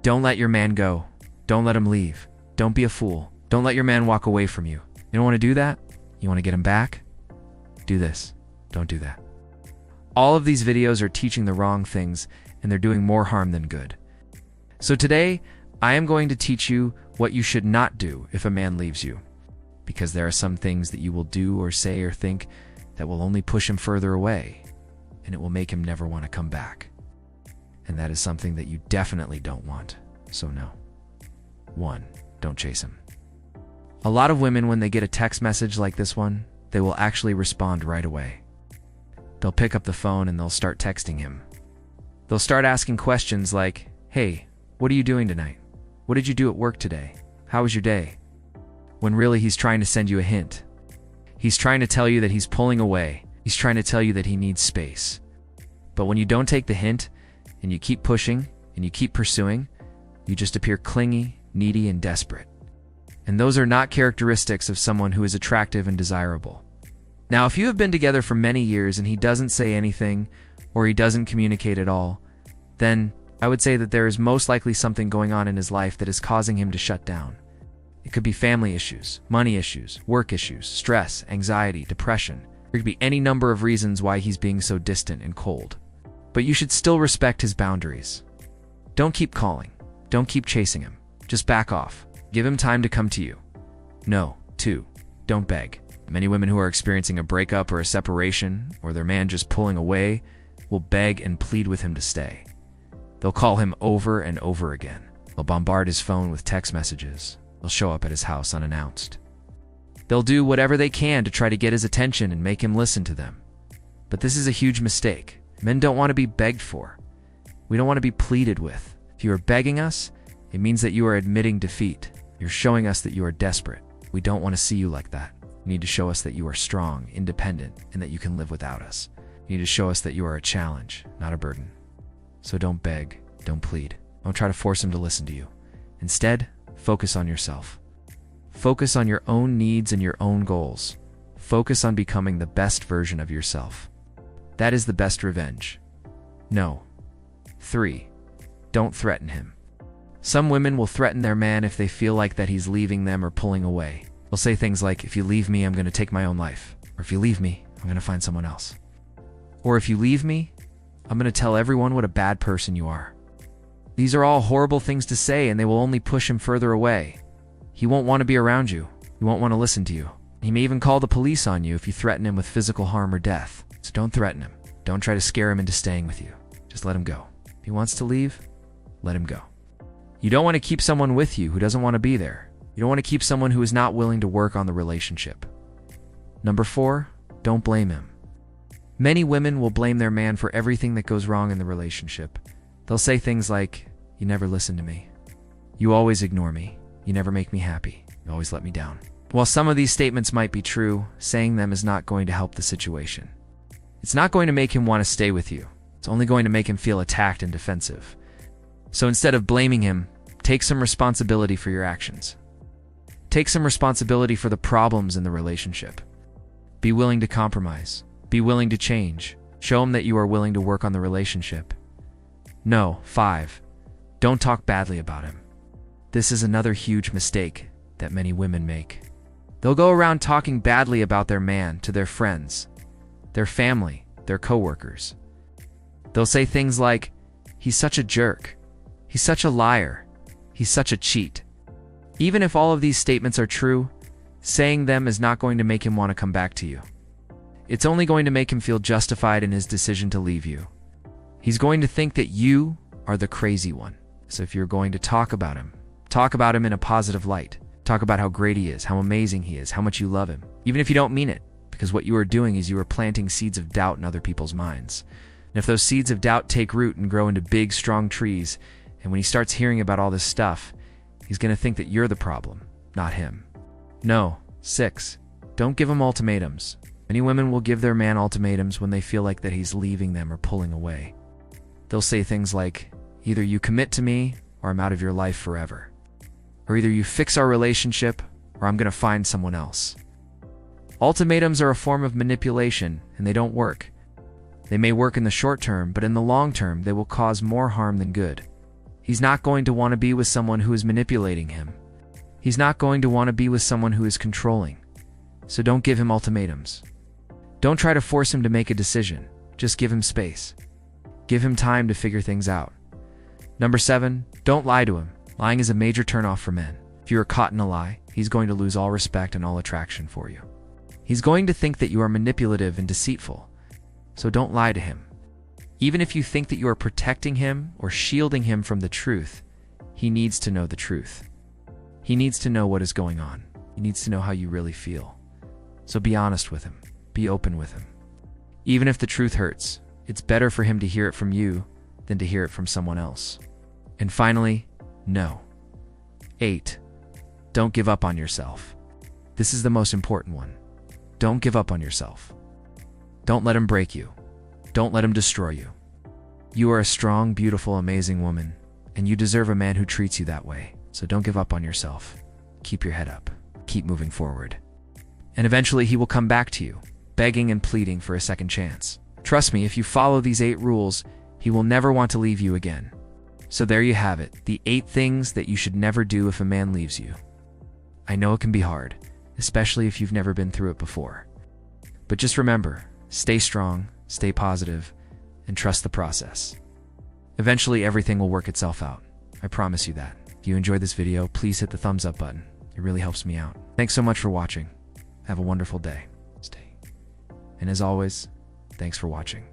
Don't let your man go. Don't let him leave. Don't be a fool. Don't let your man walk away from you. You don't want to do that? You want to get him back? Do this. Don't do that. All of these videos are teaching the wrong things, and they're doing more harm than good. So today, I am going to teach you what you should not do if a man leaves you, because there are some things that you will do or say or think that will only push him further away, and it will make him never want to come back. And that is something that you definitely don't want. So no. 1. Don't chase him. A lot of women, when they get a text message like this one, they will actually respond right away. They'll pick up the phone and they'll start texting him. They'll start asking questions like, "Hey, what are you doing tonight? What did you do at work today? How was your day?" When really he's trying to send you a hint. He's trying to tell you that he's pulling away. He's trying to tell you that he needs space. But when you don't take the hint, and you keep pushing, and you keep pursuing, you just appear clingy, needy, and desperate. And those are not characteristics of someone who is attractive and desirable. Now, if you have been together for many years and he doesn't say anything, or he doesn't communicate at all, then I would say that there is most likely something going on in his life that is causing him to shut down. It could be family issues, money issues, work issues, stress, anxiety, depression. There could be any number of reasons why he's being so distant and cold. But you should still respect his boundaries. Don't keep calling. Don't keep chasing him. Just back off. Give him time to come to you. No. 2. Don't beg. Many women who are experiencing a breakup or a separation, or their man just pulling away, will beg and plead with him to stay. They'll call him over and over again. They'll bombard his phone with text messages. They'll show up at his house unannounced. They'll do whatever they can to try to get his attention and make him listen to them. But this is a huge mistake. Men don't want to be begged for. We don't want to be pleaded with. If you are begging us, it means that you are admitting defeat. You're showing us that you are desperate. We don't want to see you like that. You need to show us that you are strong, independent, and that you can live without us. You need to show us that you are a challenge, not a burden. So don't beg, don't plead. Don't try to force him to listen to you. Instead, focus on yourself. Focus on your own needs and your own goals. Focus on becoming the best version of yourself. That is the best revenge. No. 3. Don't threaten him. Some women will threaten their man if they feel like that he's leaving them or pulling away. They'll say things like, "If you leave me, I'm going to take my own life." Or, "If you leave me, I'm going to find someone else." Or, "If you leave me, I'm going to tell everyone what a bad person you are." These are all horrible things to say, and they will only push him further away. He won't want to be around you. He won't want to listen to you. He may even call the police on you if you threaten him with physical harm or death. So don't threaten him. Don't try to scare him into staying with you. Just let him go. If he wants to leave, let him go. You don't want to keep someone with you who doesn't want to be there. You don't want to keep someone who is not willing to work on the relationship. Number 4, don't blame him. Many women will blame their man for everything that goes wrong in the relationship. They'll say things like, "You never listen to me. You always ignore me. You never make me happy. You always let me down." While some of these statements might be true, saying them is not going to help the situation. It's not going to make him want to stay with you. It's only going to make him feel attacked and defensive. So instead of blaming him, take some responsibility for your actions. Take some responsibility for the problems in the relationship. Be willing to compromise. Be willing to change. Show him that you are willing to work on the relationship. No. 5. Don't talk badly about him. This is another huge mistake that many women make. They'll go around talking badly about their man to their friends, their family, their coworkers. They'll say things like, "He's such a jerk. He's such a liar. He's such a cheat." Even if all of these statements are true, saying them is not going to make him want to come back to you. It's only going to make him feel justified in his decision to leave you. He's going to think that you are the crazy one. So if you're going to talk about him in a positive light. Talk about how great he is, how amazing he is, how much you love him, even if you don't mean it, because what you are doing is you are planting seeds of doubt in other people's minds. And if those seeds of doubt take root and grow into big, strong trees, and when he starts hearing about all this stuff, he's going to think that you're the problem, not him. No. 6. Don't give him ultimatums. Many women will give their man ultimatums when they feel like that he's leaving them or pulling away. They'll say things like, "Either you commit to me, or I'm out of your life forever." Or either you fix our relationship, or I'm going to find someone else. Ultimatums are a form of manipulation, and they don't work. They may work in the short term, but in the long term, they will cause more harm than good. He's not going to want to be with someone who is manipulating him. He's not going to want to be with someone who is controlling. So don't give him ultimatums. Don't try to force him to make a decision. Just give him space. Give him time to figure things out. Number 7, don't lie to him. Lying is a major turnoff for men. If you are caught in a lie, he's going to lose all respect and all attraction for you. He's going to think that you are manipulative and deceitful. So don't lie to him. Even if you think that you are protecting him or shielding him from the truth, he needs to know the truth. He needs to know what is going on. He needs to know how you really feel. So be honest with him. Be open with him. Even if the truth hurts, it's better for him to hear it from you than to hear it from someone else. And finally, no. 8. Don't give up on yourself. This is the most important one. Don't give up on yourself. Don't let him break you. Don't let him destroy you. You are a strong, beautiful, amazing woman, and you deserve a man who treats you that way. So don't give up on yourself. Keep your head up. Keep moving forward. And eventually he will come back to you, begging and pleading for a second chance. Trust me, if you follow these 8 rules, he will never want to leave you again. So there you have it, the 8 things that you should never do if a man leaves you. I know it can be hard, especially if you've never been through it before. But just remember, stay strong, stay positive, and trust the process. Eventually, everything will work itself out. I promise you that. If you enjoyed this video, please hit the thumbs up button. It really helps me out. Thanks so much for watching. Have a wonderful day. And as always, thanks for watching.